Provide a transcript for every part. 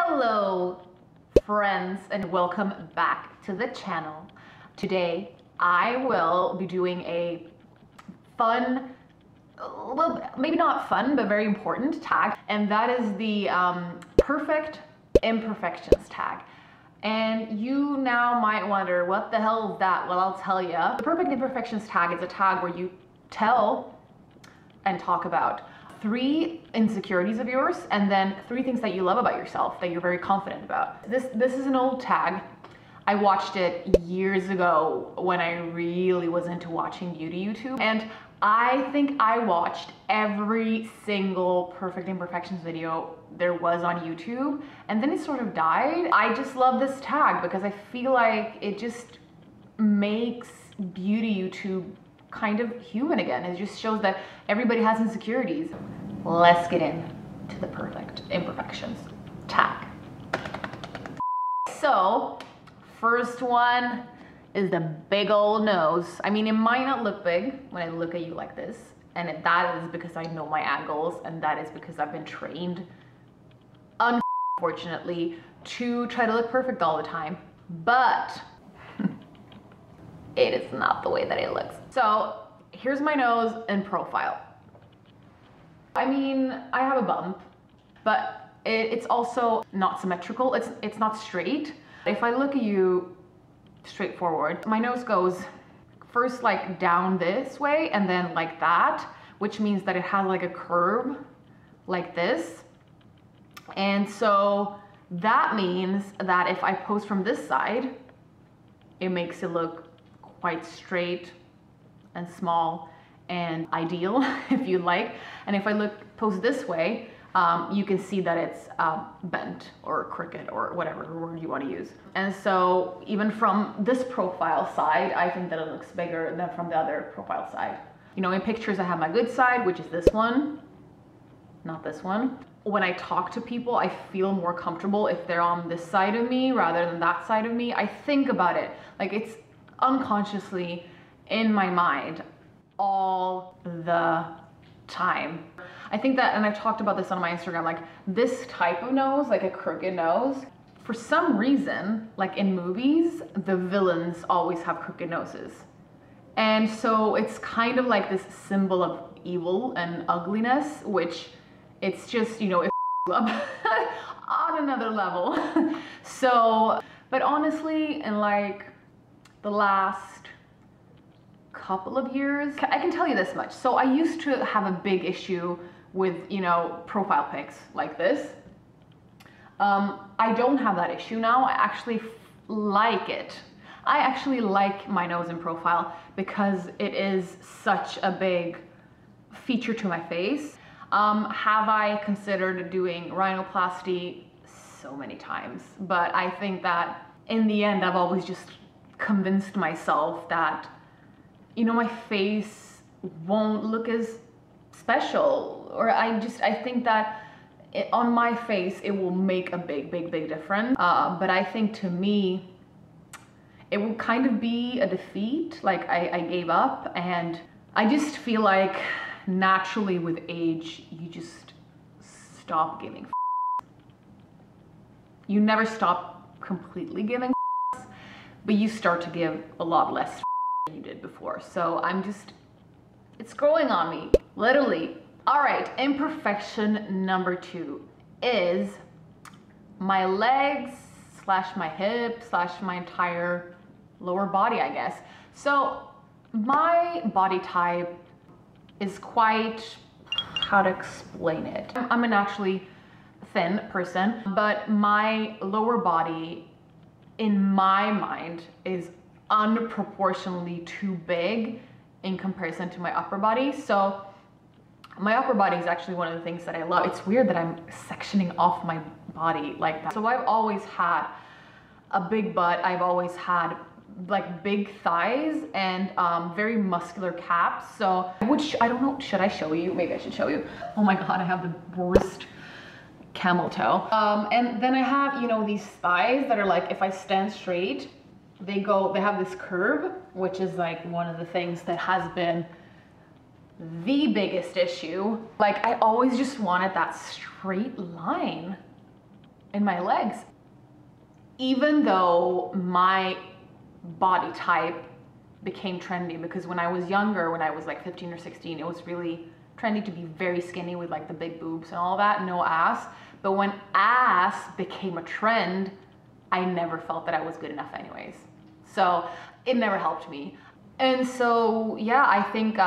Hello friends and welcome back to the channel. Today I will be doing a fun, well maybe not fun but very important tag, and that is the perfect imperfections tag. And you now might wonder, what the hell is that? Well, I'll tell you. The perfect imperfections tag is a tag where you tell and talk about 3 insecurities of yours and then 3 things that you love about yourself that you're very confident about. This is an old tag. I watched it years ago when I really was into watching beauty YouTube, and I think I watched every single perfect imperfections video there was on YouTube, and then it sort of died. I just love this tag because I feel like it just makes beauty YouTube kind of human again. It just shows that everybody has insecurities. Let's get into the perfect imperfections tag. So, first one is the big old nose. I mean, it might not look big when I look at you like this, and that is because I know my angles, and that is because I've been trained, unfortunately, to try to look perfect all the time, but it is not the way that it looks. So here's my nose in profile. I mean, I have a bump, but it's also not symmetrical. It's not straight. If I look at you straightforward, my nose goes first like down this way and then like that, which means that it has like a curve like this. And so that means that if I pose from this side, it makes it look quite straight and small and ideal, if you like. And if I pose this way, you can see that it's bent or crooked or whatever word you want to use. And so even from this profile side, I think that it looks bigger than from the other profile side. You know, in pictures I have my good side, which is this one, not this one. When I talk to people, I feel more comfortable if they're on this side of me rather than that side of me. I think about it, like it's unconsciously in my mind all the time. I think that, and I've talked about this on my Instagram, like this type of nose, like a crooked nose, for some reason, like in movies, the villains always have crooked noses. And so it's kind of like this symbol of evil and ugliness, which it's just, you know, it's up on another level. So, but honestly, in like the last couple of years, I can tell you this much. So I used to have a big issue with, you know, profile pics like this. I don't have that issue now. I actually like it. I actually like my nose in profile because it is such a big feature to my face. Have I considered doing rhinoplasty? So many times, but I think that in the end, I've always just convinced myself that, you know, my face won't look as special, or I think that on my face it will make a big difference, but I think to me it will kind of be a defeat, like I gave up. And I just feel like naturally with age you just stop giving you never stop completely giving but you start to give a lot less than you did before. So it's growing on me, literally. All right, imperfection number 2 is my legs / my hips / my entire lower body, I guess. So my body type is quite, how to explain it? I'm a naturally thin person, but my lower body in my mind is unproportionally too big in comparison to my upper body. So my upper body is actually one of the things that I love. It's weird that I'm sectioning off my body like that. So I've always had a big butt. I've always had like big thighs and very muscular calves. So which, I don't know, should I show you? Maybe I should show you. Oh my God, I have the worst camel toe. And then I have, you know, these thighs that are like, if I stand straight, they have this curve, which is like one of the things that has been the biggest issue. Like I always just wanted that straight line. in my legs. Even though my body type became trendy, because when I was younger, when I was like 15 or 16, it was really trendy to be very skinny with like the big boobs and all that, no ass. But when ass became a trend, I never felt that I was good enough anyways. So it never helped me. And so, yeah, I think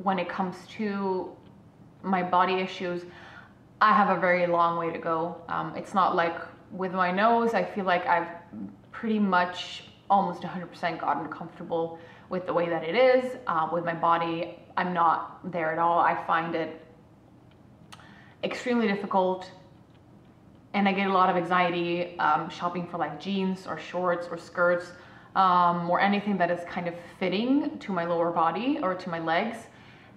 when it comes to my body issues, I have a very long way to go. It's not like with my nose, I feel like I've pretty much almost 100% gotten comfortable with the way that it is. With my body, I'm not there at all. I find it extremely difficult, and I get a lot of anxiety shopping for like jeans or shorts or skirts, or anything that is kind of fitting to my lower body or to my legs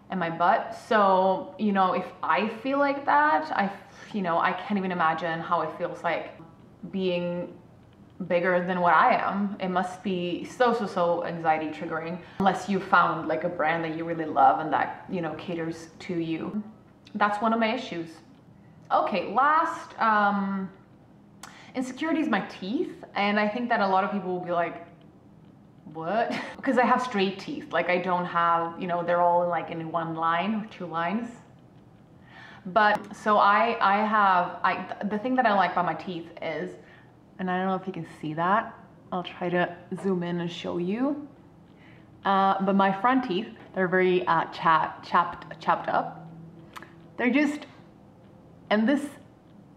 and my butt. So, you know, if I feel like that, I can't even imagine how it feels like being bigger than what I am. It must be so anxiety triggering, unless you found like a brand that you really love and that, you know, caters to you. That's one of my issues. Okay, last, insecurity is my teeth. And I think that a lot of people will be like, what? Because I have straight teeth. Like I don't have, you know, they're all like in one line or two lines. But so the thing that I like about my teeth is, and I don't know if you can see that, I'll try to zoom in and show you. But my front teeth, they're very chapped up. They're just, and this,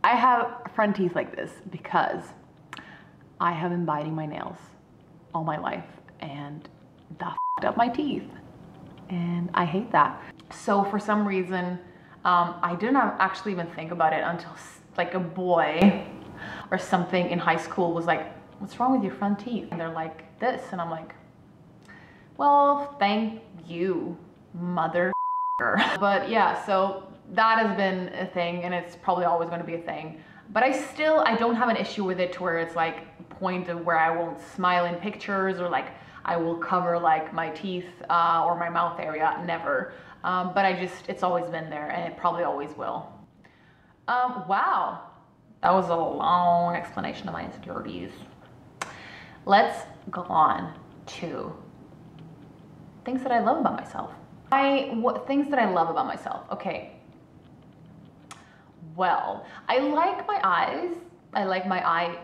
I have front teeth like this because I have been biting my nails all my life, and that f***ed up my teeth, and I hate that. So for some reason, I didn't actually even think about it until like a boy or something in high school was like, what's wrong with your front teeth? And they're like, this. And I'm like, well, thank you, mother. But yeah, so that has been a thing, and it's probably always going to be a thing. But I don't have an issue with it to where it's like a point of where I won't smile in pictures, or like I will cover like my teeth or my mouth area, never. But it's always been there, and it probably always will. Wow. That was a long explanation of my insecurities. Let's go on to things that I love about myself. Things that I love about myself. Okay. Well, I like my eyes. I like my eye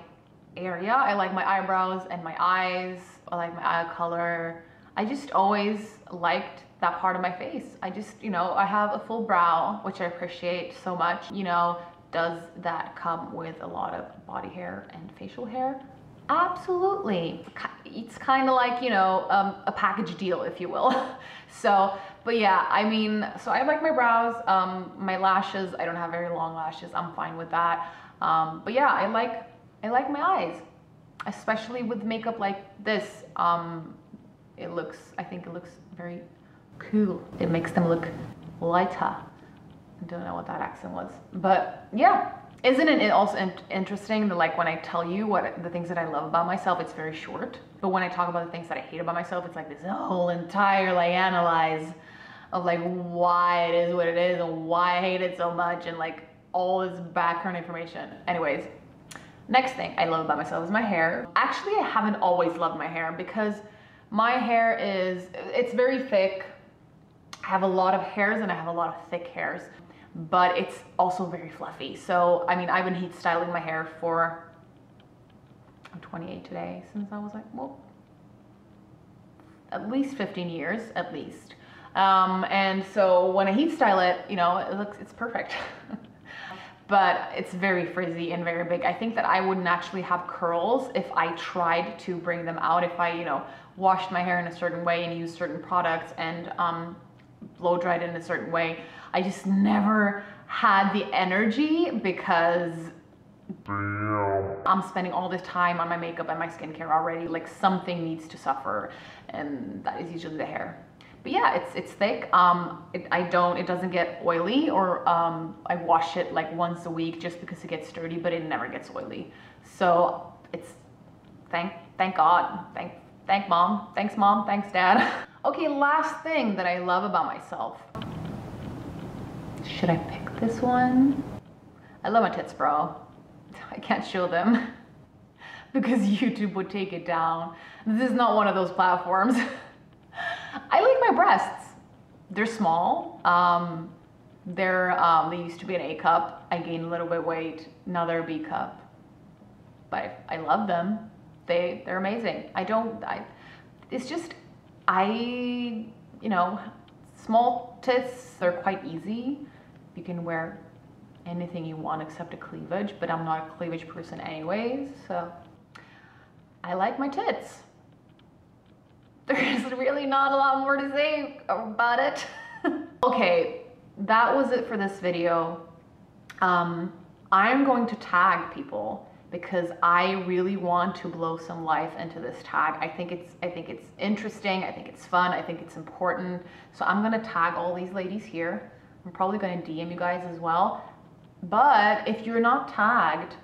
area. I like my eyebrows and my eyes. I like my eye color. I just always liked that part of my face. I just, you know, I have a full brow, which I appreciate so much. You know, does that come with a lot of body hair and facial hair? Absolutely. It's kind of like, you know, a package deal, if you will. So, but yeah, I mean, so I like my brows, my lashes. I don't have very long lashes. I'm fine with that. But yeah, I like my eyes, especially with makeup like this. I think it looks very cool. It makes them look lighter. I don't know what that accent was, but yeah. Isn't it also interesting that like when I tell you what the things that I love about myself, it's very short. But when I talk about the things that I hate about myself, it's like this whole entire like analyze of like why it is what it is and why I hate it so much, and like all this background information. Anyways, next thing I love about myself is my hair. Actually, I haven't always loved my hair, because my hair it's very thick. I have a lot of hairs and I have a lot of thick hairs, but it's also very fluffy. So, I mean, I've been heat styling my hair for, I'm 28 today, since I was like, well, at least 15 years, at least. And so when I heat style it, you know, it's perfect. But it's very frizzy and very big. I think that I wouldn't actually have curls if I tried to bring them out, if I, you know, washed my hair in a certain way and used certain products and blow dried in a certain way. I just never had the energy, because I'm spending all this time on my makeup and my skincare already. Like something needs to suffer, and that is usually the hair. But yeah, it's thick. It doesn't get oily, or I wash it like once a week just because it gets sturdy, but it never gets oily. So it's, thank God, thank mom, thanks mom, thanks dad. Okay, last thing that I love about myself. Should I pick this one? I love my tits, bro. I can't show them because YouTube would take it down. This is not one of those platforms. I like my breasts. They're small. They used to be an A cup. I gained a little bit of weight. Now they're a B cup. But I love them. They're amazing. It's just, you know, small tits, they're quite easy. You can wear anything you want except a cleavage, but I'm not a cleavage person anyways, so I like my tits. There's really not a lot more to say about it. Okay, that was it for this video. I'm going to tag people because I really want to blow some life into this tag. I think it's interesting, I think it's fun, I think it's important. So I'm gonna tag all these ladies here. I'm probably gonna DM you guys as well. But if you're not tagged,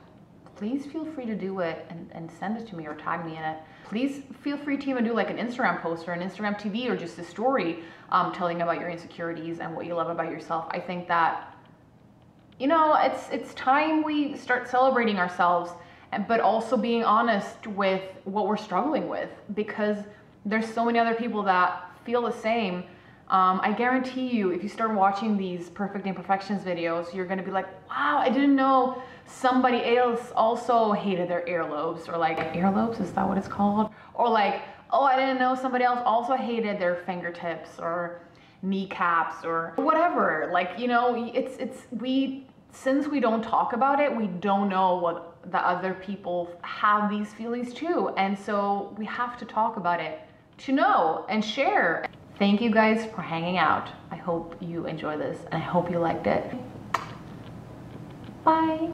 please feel free to do it and send it to me or tag me in it. Please feel free to even do like an Instagram post or an Instagram TV or just a story telling about your insecurities and what you love about yourself. I think that, you know, it's time we start celebrating ourselves, but also being honest with what we're struggling with, because there's so many other people that feel the same. I guarantee you, if you start watching these Perfect Imperfections videos, you're gonna be like, wow, I didn't know somebody else also hated their earlobes, or like, earlobes, is that what it's called? Or like, oh, I didn't know somebody else also hated their fingertips or kneecaps or whatever. Like, you know, since we don't talk about it, we don't know what the other people have these feelings too. And so we have to talk about it to know and share. Thank you guys for hanging out. I hope you enjoy this and I hope you liked it. Bye.